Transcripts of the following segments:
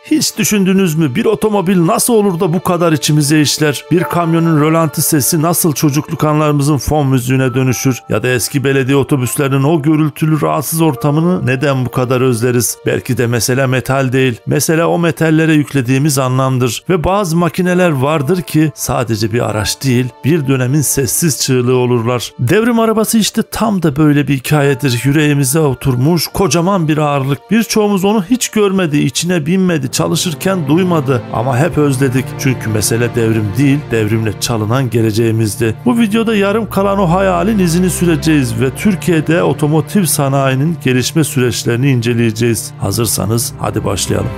Hiç düşündünüz mü bir otomobil nasıl olur da bu kadar içimize işler? Bir kamyonun rölanti sesi nasıl çocukluk anlarımızın fon müziğine dönüşür? Ya da eski belediye otobüslerinin o gürültülü rahatsız ortamını neden bu kadar özleriz? Belki de mesele metal değil. Mesele o metallere yüklediğimiz anlamdır. Ve bazı makineler vardır ki sadece bir araç değil, bir dönemin sessiz çığlığı olurlar. Devrim arabası işte tam da böyle bir hikayedir. Yüreğimize oturmuş kocaman bir ağırlık. Birçoğumuz onu hiç görmedi, içine binmedi, çalışırken duymadı ama hep özledik. Çünkü mesele devrim değil, devrimle çalınan geleceğimizdi. Bu videoda yarım kalan o hayalin izini süreceğiz ve Türkiye'de otomotiv sanayinin gelişme süreçlerini inceleyeceğiz. Hazırsanız hadi başlayalım.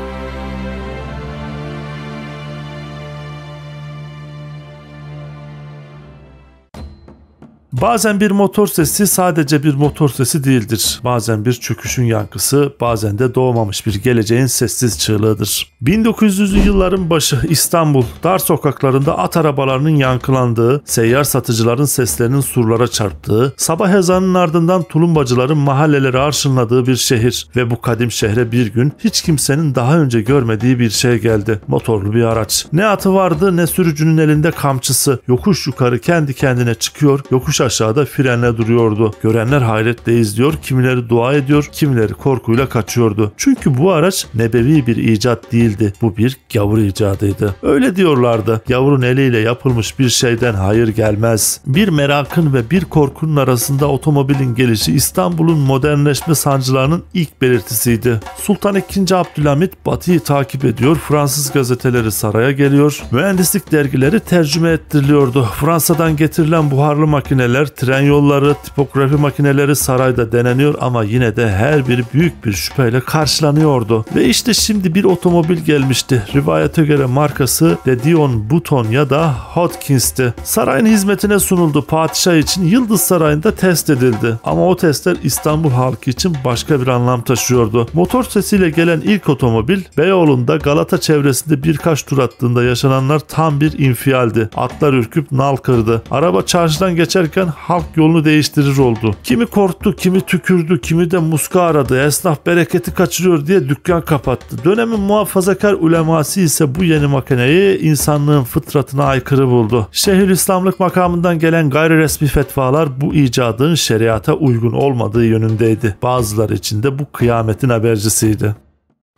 Bazen bir motor sesi sadece bir motor sesi değildir. Bazen bir çöküşün yankısı, bazen de doğmamış bir geleceğin sessiz çığlığıdır. 1900'lü yılların başı İstanbul dar sokaklarında at arabalarının yankılandığı, seyyar satıcıların seslerinin surlara çarptığı, sabah ezanının ardından tulumbacıların mahalleleri arşınladığı bir şehir ve bu kadim şehre bir gün hiç kimsenin daha önce görmediği bir şey geldi. Motorlu bir araç. Ne atı vardı ne sürücünün elinde kamçısı. Yokuş yukarı kendi kendine çıkıyor, yokuş aşağıda frenle duruyordu. Görenler hayretle izliyor, kimileri dua ediyor, kimileri korkuyla kaçıyordu. Çünkü bu araç nebevi bir icat değildi. Bu bir gavur icadıydı. Öyle diyorlardı. Gavurun eliyle yapılmış bir şeyden hayır gelmez. Bir merakın ve bir korkunun arasında otomobilin gelişi İstanbul'un modernleşme sancılarının ilk belirtisiydi. Sultan II. Abdülhamit Batı'yı takip ediyor, Fransız gazeteleri saraya geliyor, mühendislik dergileri tercüme ettiriliyordu. Fransa'dan getirilen buharlı makineler, tren yolları, tipografi makineleri sarayda deneniyor ama yine de her biri büyük bir şüpheyle karşılanıyordu. Ve işte şimdi bir otomobil gelmişti. Rivayete göre markası De Dion Bouton ya da Hodkins'ti. Sarayın hizmetine sunuldu. Padişah için Yıldız Sarayı'nda test edildi. Ama o testler İstanbul halkı için başka bir anlam taşıyordu. Motor sesiyle gelen ilk otomobil Beyoğlu'nda Galata çevresinde birkaç tur attığında yaşananlar tam bir infialdi. Atlar ürküp nal kırdı. Araba çarşıdan geçerken halk yolunu değiştirir oldu. Kimi korktu, kimi tükürdü, kimi de muska aradı. Esnaf bereketi kaçırıyor diye dükkan kapattı. Dönemin muhafazakar uleması ise bu yeni makineyi insanlığın fıtratına aykırı buldu. Şeyhülislamlık makamından gelen gayri resmi fetvalar bu icadın şeriata uygun olmadığı yönündeydi. Bazıları için de bu kıyametin habercisiydi.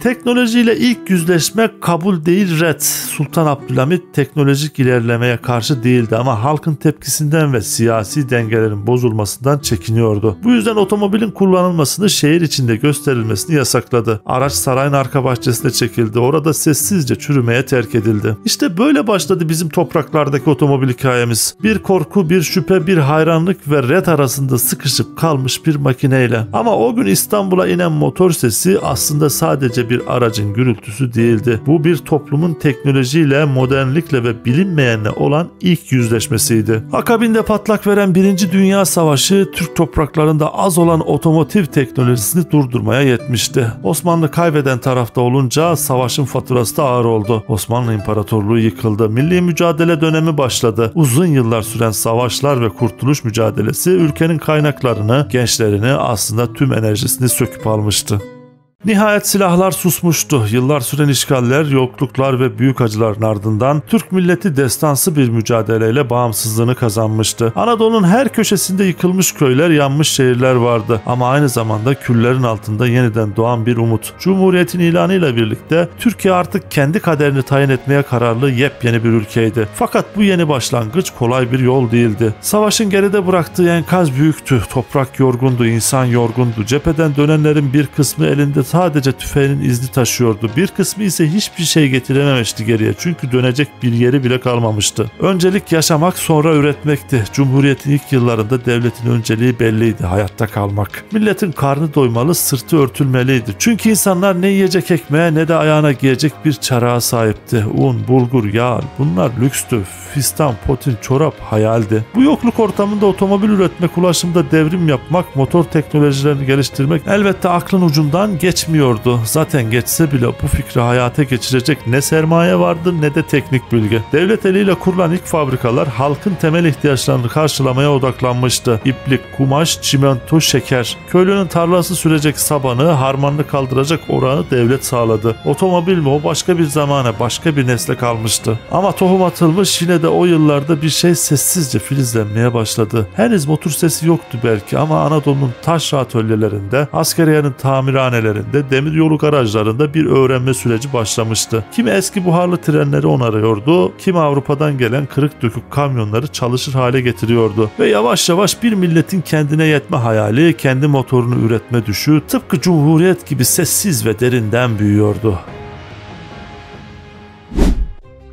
Teknolojiyle ilk yüzleşme kabul değil red. Sultan Abdülhamit teknolojik ilerlemeye karşı değildi ama halkın tepkisinden ve siyasi dengelerin bozulmasından çekiniyordu. Bu yüzden otomobilin kullanılmasını şehir içinde gösterilmesini yasakladı. Araç sarayın arka bahçesine çekildi. Orada sessizce çürümeye terk edildi. İşte böyle başladı bizim topraklardaki otomobil hikayemiz. Bir korku, bir şüphe, bir hayranlık ve red arasında sıkışıp kalmış bir makineyle. Ama o gün İstanbul'a inen motor sesi aslında sadece bir aracın gürültüsü değildi. Bu bir toplumun teknolojiyle, modernlikle ve bilinmeyenle olan ilk yüzleşmesiydi. Akabinde patlak veren 1. Dünya Savaşı Türk topraklarında az olan otomotiv teknolojisini durdurmaya yetmişti. Osmanlı kaybeden tarafta olunca savaşın faturası da ağır oldu. Osmanlı İmparatorluğu yıkıldı. Milli mücadele dönemi başladı. Uzun yıllar süren savaşlar ve kurtuluş mücadelesi ülkenin kaynaklarını, gençlerini aslında tüm enerjisini söküp almıştı. Nihayet silahlar susmuştu. Yıllar süren işgaller, yokluklar ve büyük acıların ardından Türk milleti destansı bir mücadeleyle bağımsızlığını kazanmıştı. Anadolu'nun her köşesinde yıkılmış köyler, yanmış şehirler vardı. Ama aynı zamanda küllerin altında yeniden doğan bir umut. Cumhuriyetin ilanıyla birlikte Türkiye artık kendi kaderini tayin etmeye kararlı yepyeni bir ülkeydi. Fakat bu yeni başlangıç kolay bir yol değildi. Savaşın geride bıraktığı enkaz büyüktü. Toprak yorgundu, insan yorgundu. Cepheden dönenlerin bir kısmı elinde sadece tüfeğinin izni taşıyordu. Bir kısmı ise hiçbir şey getirememişti geriye. Çünkü dönecek bir yeri bile kalmamıştı. Öncelik yaşamak, sonra üretmekti. Cumhuriyetin ilk yıllarında devletin önceliği belliydi. Hayatta kalmak. Milletin karnı doymalı, sırtı örtülmeliydi. Çünkü insanlar ne yiyecek ekmeğe ne de ayağına giyecek bir çarağa sahipti. Un, bulgur, yağ bunlar lükstü. Fistan, potin, çorap hayaldi. Bu yokluk ortamında otomobil üretmek, ulaşımda devrim yapmak, motor teknolojilerini geliştirmek elbette aklın ucundan geçmedi. geçmiyordu. Zaten geçse bile bu fikri hayata geçirecek ne sermaye vardı ne de teknik bilgi. Devlet eliyle kurulan ilk fabrikalar halkın temel ihtiyaçlarını karşılamaya odaklanmıştı. İplik, kumaş, çimento, şeker. Köylünün tarlası sürecek sabanı, harmanını kaldıracak orağı devlet sağladı. Otomobil mi, o başka bir zamana, başka bir nesle kalmıştı. Ama tohum atılmış, yine de o yıllarda bir şey sessizce filizlenmeye başladı. Henüz motor sesi yoktu belki ama Anadolu'nun taş atölyelerinde, askeriyenin tamirhanelerinde, demiryolu garajlarında bir öğrenme süreci başlamıştı. Kimi eski buharlı trenleri onarıyordu, kimi Avrupa'dan gelen kırık dökük kamyonları çalışır hale getiriyordu. Ve yavaş yavaş bir milletin kendine yetme hayali, kendi motorunu üretme düşü tıpkı Cumhuriyet gibi sessiz ve derinden büyüyordu.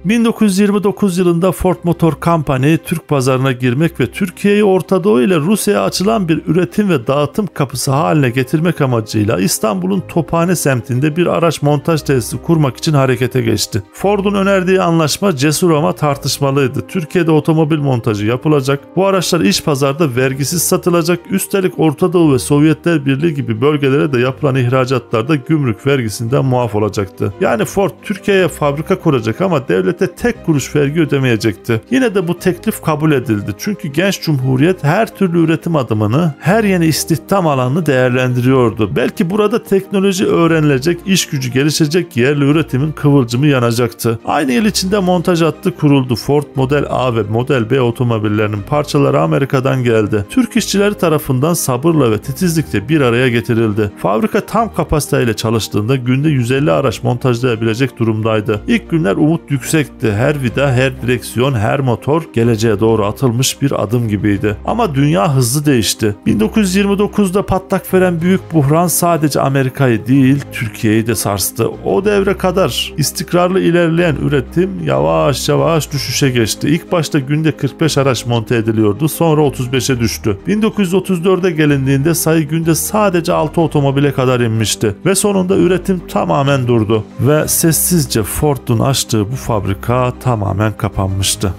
1929 yılında Ford Motor Company Türk pazarına girmek ve Türkiye'yi Orta Doğu ile Rusya'ya açılan bir üretim ve dağıtım kapısı haline getirmek amacıyla İstanbul'un Tophane semtinde bir araç montaj tesisi kurmak için harekete geçti. Ford'un önerdiği anlaşma cesur ama tartışmalıydı. Türkiye'de otomobil montajı yapılacak, bu araçlar iç pazarda vergisiz satılacak, üstelik Orta Doğu ve Sovyetler Birliği gibi bölgelere de yapılan ihracatlarda gümrük vergisinden muaf olacaktı. Yani Ford Türkiye'ye fabrika kuracak ama devlete tek kuruş vergi ödemeyecekti. Yine de bu teklif kabul edildi. Çünkü genç cumhuriyet her türlü üretim adımını, her yeni istihdam alanını değerlendiriyordu. Belki burada teknoloji öğrenilecek, iş gücü gelişecek, yerli üretimin kıvılcımı yanacaktı. Aynı yıl içinde montaj hattı kuruldu. Ford Model A ve Model B otomobillerinin parçaları Amerika'dan geldi. Türk işçileri tarafından sabırla ve titizlikle bir araya getirildi. Fabrika tam kapasiteyle çalıştığında günde 150 araç montajlayabilecek durumdaydı. İlk günler umut yüksek. Her vida, her direksiyon, her motor geleceğe doğru atılmış bir adım gibiydi. Ama dünya hızlı değişti. 1929'da patlak veren büyük buhran sadece Amerika'yı değil, Türkiye'yi de sarstı. O devre kadar istikrarlı ilerleyen üretim yavaş yavaş düşüşe geçti. İlk başta günde 45 araç monte ediliyordu, sonra 35'e düştü. 1934'e gelindiğinde sayı günde sadece 6 otomobile kadar inmişti. Ve sonunda üretim tamamen durdu. Ve sessizce Ford'un açtığı bu fabrika tamamen kapanmıştı.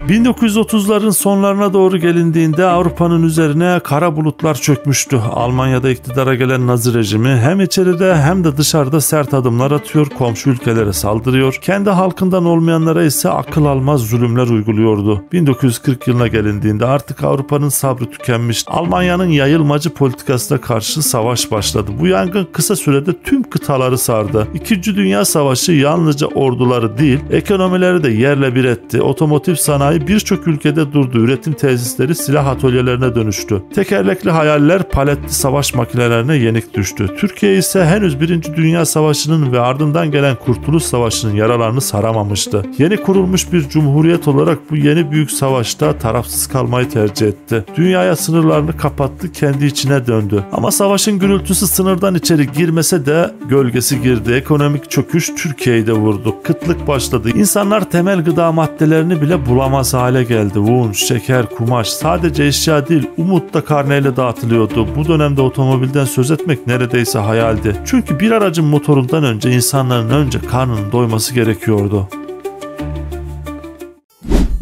1930'ların sonlarına doğru gelindiğinde Avrupa'nın üzerine kara bulutlar çökmüştü. Almanya'da iktidara gelen Nazi rejimi hem içeride hem de dışarıda sert adımlar atıyor, komşu ülkelere saldırıyor, kendi halkından olmayanlara ise akıl almaz zulümler uyguluyordu. 1940 yılına gelindiğinde artık Avrupa'nın sabrı tükenmişti. Almanya'nın yayılmacı politikasına karşı savaş başladı. Bu yangın kısa sürede tüm kıtaları sardı. İkinci Dünya Savaşı yalnızca orduları değil, ekonomileri de yerle bir etti. Otomotiv sanayi birçok ülkede durdu. Üretim tesisleri silah atölyelerine dönüştü. Tekerlekli hayaller paletli savaş makinelerine yenik düştü. Türkiye ise henüz 1. Dünya Savaşı'nın ve ardından gelen Kurtuluş Savaşı'nın yaralarını saramamıştı. Yeni kurulmuş bir cumhuriyet olarak bu yeni büyük savaşta tarafsız kalmayı tercih etti. Dünyaya sınırlarını kapattı, kendi içine döndü. Ama savaşın gürültüsü sınırdan içeri girmese de gölgesi girdi. Ekonomik çöküş Türkiye'yi de vurdu. Kıtlık başladı. İnsanlar temel gıda maddelerini bile bulamaz hale geldi. Un, şeker, kumaş, sadece eşya değil, umut da karneyle dağıtılıyordu. Bu dönemde otomobilden söz etmek neredeyse hayaldi. Çünkü bir aracın motorundan önce insanların önce karnının doyması gerekiyordu.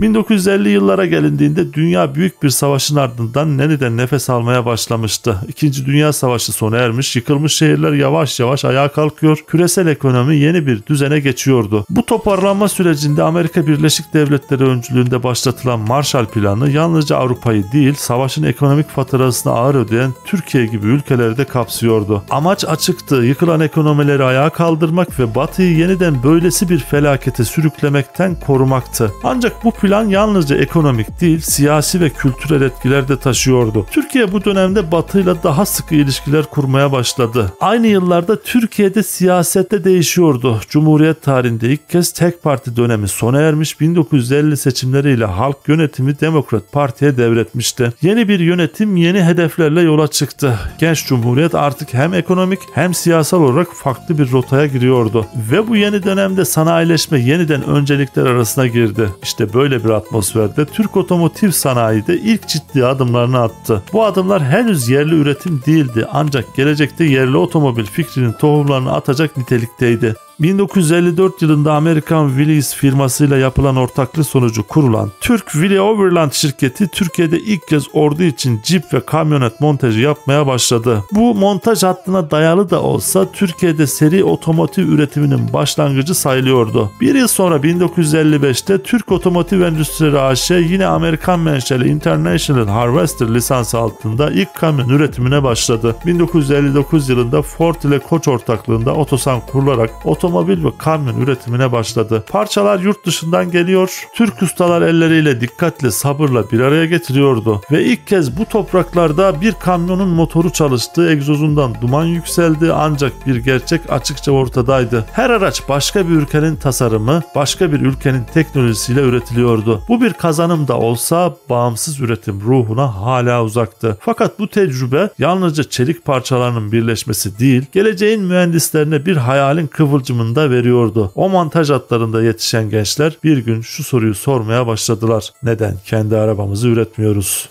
1950 yıllara gelindiğinde dünya büyük bir savaşın ardından yeniden nefes almaya başlamıştı. İkinci Dünya Savaşı sona ermiş, yıkılmış şehirler yavaş yavaş ayağa kalkıyor, küresel ekonomi yeni bir düzene geçiyordu. Bu toparlanma sürecinde Amerika Birleşik Devletleri öncülüğünde başlatılan Marshall Planı yalnızca Avrupa'yı değil, savaşın ekonomik faturasını ağır ödeyen Türkiye gibi ülkeleri de kapsıyordu. Amaç açıktı, yıkılan ekonomileri ayağa kaldırmak ve Batı'yı yeniden böylesi bir felakete sürüklemekten korumaktı. Ancak bu plan yalnızca ekonomik değil, siyasi ve kültürel etkiler de taşıyordu. Türkiye bu dönemde Batı'yla daha sıkı ilişkiler kurmaya başladı. Aynı yıllarda Türkiye'de siyasette değişiyordu. Cumhuriyet tarihinde ilk kez tek parti dönemi sona ermiş, 1950 seçimleriyle halk yönetimi Demokrat Parti'ye devretmişti. Yeni bir yönetim yeni hedeflerle yola çıktı. Genç Cumhuriyet artık hem ekonomik hem siyasal olarak farklı bir rotaya giriyordu. Ve bu yeni dönemde sanayileşme yeniden öncelikler arasına girdi. İşte böyle bir atmosferde Türk otomotiv sanayi de ilk ciddi adımlarını attı. Bu adımlar henüz yerli üretim değildi, ancak gelecekte yerli otomobil fikrinin tohumlarını atacak nitelikteydi. 1954 yılında Amerikan Willys firmasıyla yapılan ortaklık sonucu kurulan Türk Willy Overland şirketi Türkiye'de ilk kez ordu için cip ve kamyonet montajı yapmaya başladı. Bu montaj hattına dayalı da olsa Türkiye'de seri otomotiv üretiminin başlangıcı sayılıyordu. Bir yıl sonra 1955'te Türk Otomotiv Endüstrileri AŞ yine Amerikan menşeli International Harvester lisansı altında ilk kamyon üretimine başladı. 1959 yılında Ford ile Koç ortaklığında Otosan kurularak otomobil ve kamyon üretimine başladı. Parçalar yurt dışından geliyor, Türk ustalar elleriyle dikkatle, sabırla bir araya getiriyordu ve ilk kez bu topraklarda bir kamyonun motoru çalıştı, egzozundan duman yükseldi, ancak bir gerçek açıkça ortadaydı. Her araç başka bir ülkenin tasarımı, başka bir ülkenin teknolojisiyle üretiliyordu. Bu bir kazanım da olsa bağımsız üretim ruhuna hala uzaktı. Fakat bu tecrübe yalnızca çelik parçalarının birleşmesi değil, geleceğin mühendislerine bir hayalin kıvılcımını da veriyordu. O montaj hatlarında yetişen gençler bir gün şu soruyu sormaya başladılar: neden kendi arabamızı üretmiyoruz?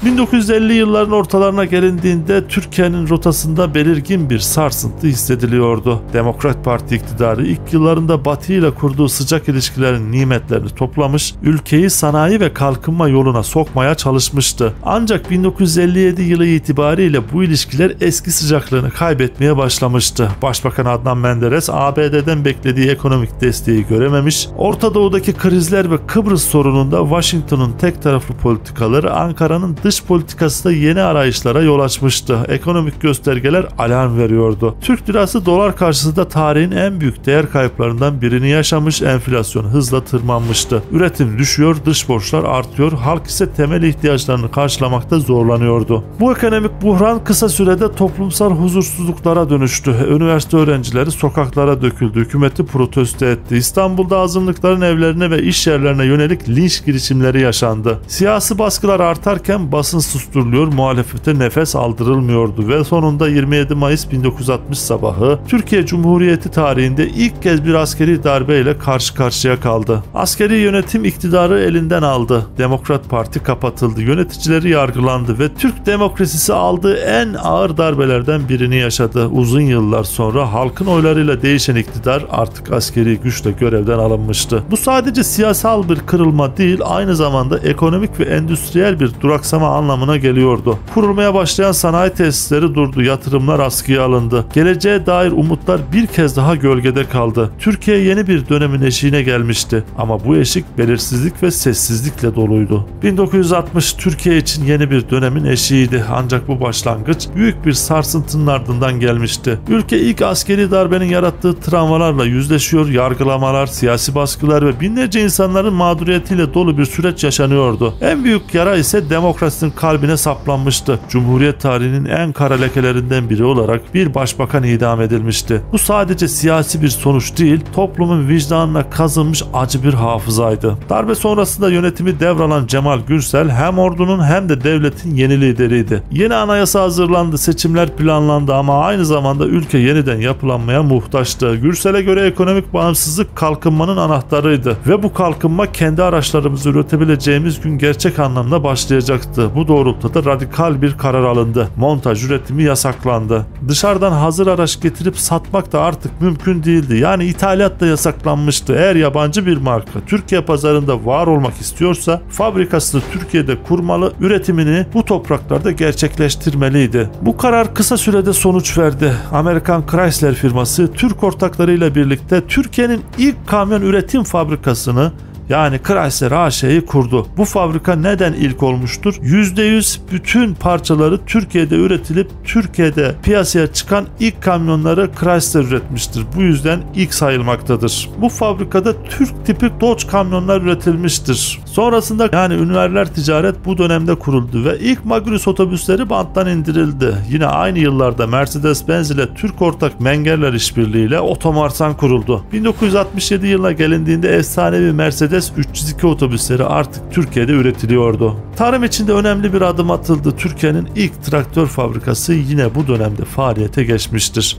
1950 yılların ortalarına gelindiğinde Türkiye'nin rotasında belirgin bir sarsıntı hissediliyordu. Demokrat Parti iktidarı ilk yıllarında Batı ile kurduğu sıcak ilişkilerin nimetlerini toplamış, ülkeyi sanayi ve kalkınma yoluna sokmaya çalışmıştı. Ancak 1957 yılı itibariyle bu ilişkiler eski sıcaklığını kaybetmeye başlamıştı. Başbakan Adnan Menderes ABD'den beklediği ekonomik desteği görememiş, Orta Doğu'daki krizler ve Kıbrıs sorununda Washington'un tek taraflı politikaları Ankara'nın dış politikası da yeni arayışlara yol açmıştı. Ekonomik göstergeler alarm veriyordu. Türk lirası dolar karşısında tarihin en büyük değer kayıplarından birini yaşamış, enflasyon hızla tırmanmıştı. Üretim düşüyor, dış borçlar artıyor, halk ise temel ihtiyaçlarını karşılamakta zorlanıyordu. Bu ekonomik buhran kısa sürede toplumsal huzursuzluklara dönüştü. Üniversite öğrencileri sokaklara döküldü, hükümeti protesto etti. İstanbul'da azınlıkların evlerine ve iş yerlerine yönelik linç girişimleri yaşandı. Siyasi baskılar artarken basın susturuluyor, muhalefete nefes aldırılmıyordu ve sonunda 27 Mayıs 1960 sabahı Türkiye Cumhuriyeti tarihinde ilk kez bir askeri darbeyle karşı karşıya kaldı. Askeri yönetim iktidarı elinden aldı. Demokrat Parti kapatıldı. Yöneticileri yargılandı ve Türk demokrasisi aldığı en ağır darbelerden birini yaşadı. Uzun yıllar sonra halkın oylarıyla değişen iktidar artık askeri güçle görevden alınmıştı. Bu sadece siyasal bir kırılma değil, aynı zamanda ekonomik ve endüstriyel bir duraksama anlamına geliyordu. Kurulmaya başlayan sanayi tesisleri durdu, yatırımlar askıya alındı. Geleceğe dair umutlar bir kez daha gölgede kaldı. Türkiye yeni bir dönemin eşiğine gelmişti ama bu eşik belirsizlik ve sessizlikle doluydu. 1960 Türkiye için yeni bir dönemin eşiğiydi, ancak bu başlangıç büyük bir sarsıntının ardından gelmişti. Ülke ilk askeri darbenin yarattığı travmalarla yüzleşiyor, yargılamalar, siyasi baskılar ve binlerce insanların mağduriyetiyle dolu bir süreç yaşanıyordu. En büyük yara ise demokrasinin kalbine saplanmıştı. Cumhuriyet tarihinin en kara lekelerinden biri olarak bir başbakan idam edilmişti. Bu sadece siyasi bir sonuç değil, toplumun vicdanına kazınmış acı bir hafızaydı. Darbe sonrasında yönetimi devralan Cemal Gürsel hem ordunun hem de devletin yeni lideriydi. Yeni anayasa hazırlandı, seçimler planlandı ama aynı zamanda ülke yeniden yapılanmaya muhtaçtı. Gürsel'e göre ekonomik bağımsızlık kalkınmanın anahtarıydı ve bu kalkınma kendi araçlarımızı üretebileceğimiz gün gerçek anlamda başlayacaktı. Bu doğrultuda radikal bir karar alındı. Montaj üretimi yasaklandı. Dışarıdan hazır araç getirip satmak da artık mümkün değildi. Yani ithalat da yasaklanmıştı. Eğer yabancı bir marka Türkiye pazarında var olmak istiyorsa fabrikasını Türkiye'de kurmalı, üretimini bu topraklarda gerçekleştirmeliydi. Bu karar kısa sürede sonuç verdi. Amerikan Chrysler firması Türk ortaklarıyla birlikte Türkiye'nin ilk kamyon üretim fabrikasını, yani Chrysler AŞ'yi kurdu. Bu fabrika neden ilk olmuştur? %100 bütün parçaları Türkiye'de üretilip Türkiye'de piyasaya çıkan ilk kamyonları Chrysler üretmiştir. Bu yüzden ilk sayılmaktadır. Bu fabrikada Türk tipi Dodge kamyonlar üretilmiştir. Sonrasında yani Ünverler Ticaret bu dönemde kuruldu ve ilk Magirus otobüsleri banttan indirildi. Yine aynı yıllarda Mercedes-Benz ile Türk ortak Mengerler işbirliğiyle Otomarsan kuruldu. 1967 yılına gelindiğinde efsanevi Mercedes 302 otobüsleri artık Türkiye'de üretiliyordu. Tarım için de önemli bir adım atıldı. Türkiye'nin ilk traktör fabrikası yine bu dönemde faaliyete geçmiştir.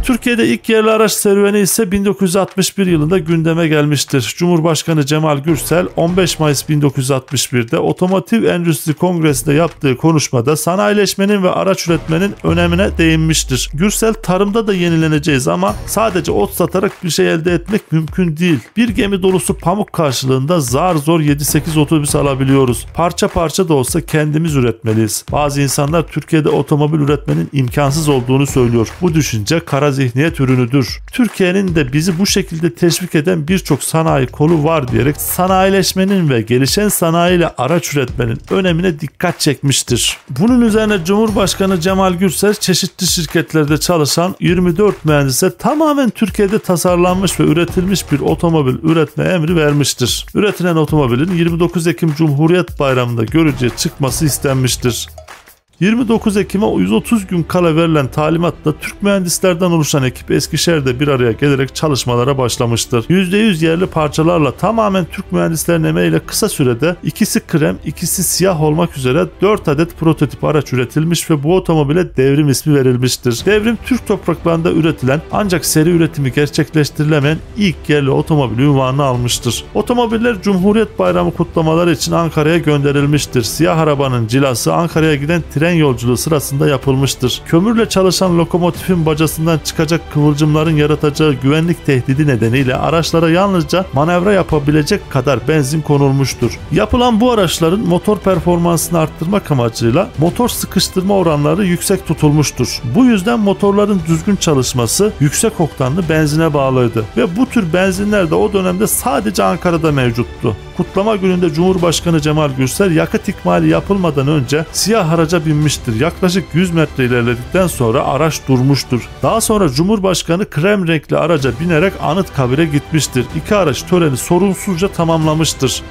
Türkiye'de ilk yerli araç serüveni ise 1961 yılında gündeme gelmiştir. Cumhurbaşkanı Cemal Gürsel 15 Mayıs 1961'de Otomotiv Endüstri Kongresi'nde yaptığı konuşmada sanayileşmenin ve araç üretmenin önemine değinmiştir. Gürsel tarımda da yenileneceğiz ama sadece ot satarak bir şey elde etmek mümkün değil. Bir gemi dolusu pamuk karşılığında zar zor 7-8 otobüs alabiliyoruz. Parça parça da olsa kendimiz üretmeliyiz. Bazı insanlar Türkiye'de otomobil üretmenin imkansız olduğunu söylüyor. Bu düşünce kara zihniyet ürünüdür. Türkiye'nin de bizi bu şekilde teşvik eden birçok sanayi kolu var diyerek sanayileşmenin ve gelişen sanayiyle araç üretmenin önemine dikkat çekmiştir. Bunun üzerine Cumhurbaşkanı Cemal Gürsel çeşitli şirketlerde çalışan 24 mühendise tamamen Türkiye'de tasarlanmış ve üretilmiş bir otomobil üretme emri vermiştir. Üretilen otomobilin 29 Ekim Cumhuriyet Bayramı'nda görücüye çıkması istenmiştir. 29 Ekim'e 130 gün kala verilen talimatla Türk mühendislerden oluşan ekip Eskişehir'de bir araya gelerek çalışmalara başlamıştır. %100 yerli parçalarla tamamen Türk mühendislerin emeğiyle kısa sürede ikisi krem, ikisi siyah olmak üzere 4 adet prototip araç üretilmiş ve bu otomobile Devrim ismi verilmiştir. Devrim Türk topraklarında üretilen ancak seri üretimi gerçekleştirilemeyen ilk yerli otomobil unvanını almıştır. Otomobiller Cumhuriyet Bayramı kutlamaları için Ankara'ya gönderilmiştir. Siyah arabanın cilası Ankara'ya giden tren yolculuğu sırasında yapılmıştır. Kömürle çalışan lokomotifin bacasından çıkacak kıvılcımların yaratacağı güvenlik tehdidi nedeniyle araçlara yalnızca manevra yapabilecek kadar benzin konulmuştur. Yapılan bu araçların motor performansını arttırmak amacıyla motor sıkıştırma oranları yüksek tutulmuştur. Bu yüzden motorların düzgün çalışması yüksek oktanlı benzine bağlıydı ve bu tür benzinler de o dönemde sadece Ankara'da mevcuttu. Kutlama gününde Cumhurbaşkanı Cemal Gürsel yakıt ikmali yapılmadan önce siyah araca binmiştir. Yaklaşık 100 metre ilerledikten sonra araç durmuştur. Daha sonra Cumhurbaşkanı krem renkli araca binerek Anıtkabir'e gitmiştir. İki araç töreni sorunsuzca tamamlamıştır.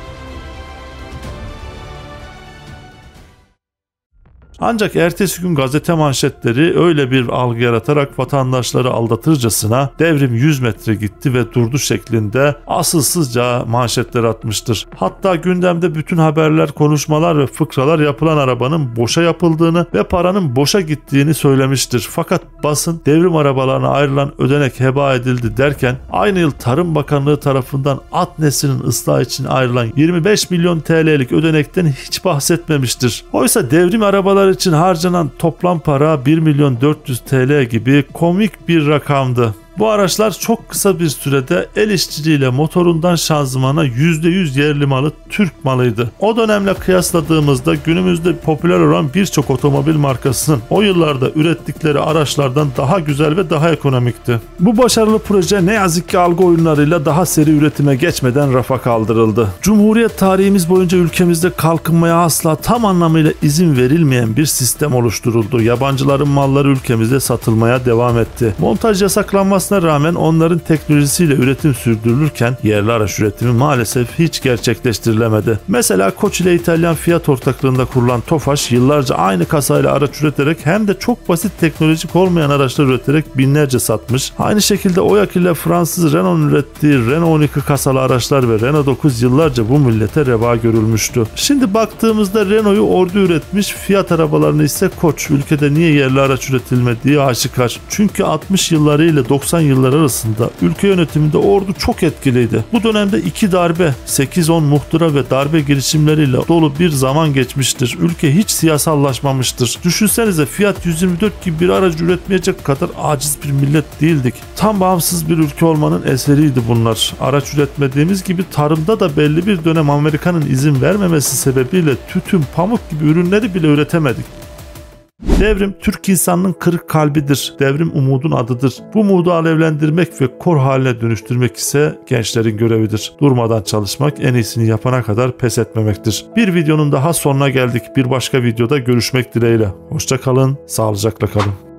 Ancak ertesi gün gazete manşetleri öyle bir algı yaratarak vatandaşları aldatırcasına devrim 100 metre gitti ve durdu şeklinde asılsızca manşetler atmıştır. Hatta gündemde bütün haberler, konuşmalar ve fıkralar yapılan arabanın boşa yapıldığını ve paranın boşa gittiğini söylemiştir. Fakat basın devrim arabalarına ayrılan ödenek heba edildi derken aynı yıl Tarım Bakanlığı tarafından at neslinin ıslahı için ayrılan 25 milyon TL'lik ödenekten hiç bahsetmemiştir. Oysa devrim arabaları için harcanan toplam para 1 milyon 400 TL gibi komik bir rakamdı. Bu araçlar çok kısa bir sürede el işçiliğiyle motorundan şanzımana %100 yerli malı Türk malıydı. O dönemle kıyasladığımızda günümüzde popüler olan birçok otomobil markasının o yıllarda ürettikleri araçlardan daha güzel ve daha ekonomikti. Bu başarılı proje ne yazık ki algı oyunlarıyla daha seri üretime geçmeden rafa kaldırıldı. Cumhuriyet tarihimiz boyunca ülkemizde kalkınmaya asla tam anlamıyla izin verilmeyen bir sistem oluşturuldu. Yabancıların malları ülkemizde satılmaya devam etti. Montaj yasaklanması rağmen onların teknolojisiyle üretim sürdürülürken yerli araç üretimi maalesef hiç gerçekleştirilemedi. Mesela Koç ile İtalyan Fiat ortaklığında kurulan Tofaş yıllarca aynı kasayla araç üreterek hem de çok basit teknolojik olmayan araçlar üreterek binlerce satmış. Aynı şekilde Oyak ile Fransız Renault'un ürettiği Renault 12 kasalı araçlar ve Renault 9 yıllarca bu millete reva görülmüştü. Şimdi baktığımızda Renault'u Ordu üretmiş, Fiat arabalarını ise Koç. Ülkede niye yerli araç üretilmediği aşikar. Çünkü 60 yılları ile 90 yıllar arasında ülke yönetiminde Ordu çok etkiliydi. Bu dönemde 2 darbe, 8-10 muhtıra ve darbe girişimleriyle dolu bir zaman geçmiştir. Ülke hiç siyasallaşmamıştır. Düşünsenize Fiat 124 gibi bir aracı üretmeyecek kadar aciz bir millet değildik. Tam bağımsız bir ülke olmanın eseriydi bunlar. Araç üretmediğimiz gibi tarımda da belli bir dönem Amerika'nın izin vermemesi sebebiyle tütün, pamuk gibi ürünleri bile üretemedik. Devrim Türk insanının kırık kalbidir. Devrim umudun adıdır. Bu umudu alevlendirmek ve kor haline dönüştürmek ise gençlerin görevidir. Durmadan çalışmak, en iyisini yapana kadar pes etmemektir. Bir videonun daha sonuna geldik. Bir başka videoda görüşmek dileğiyle. Hoşça kalın, sağlıcakla kalın.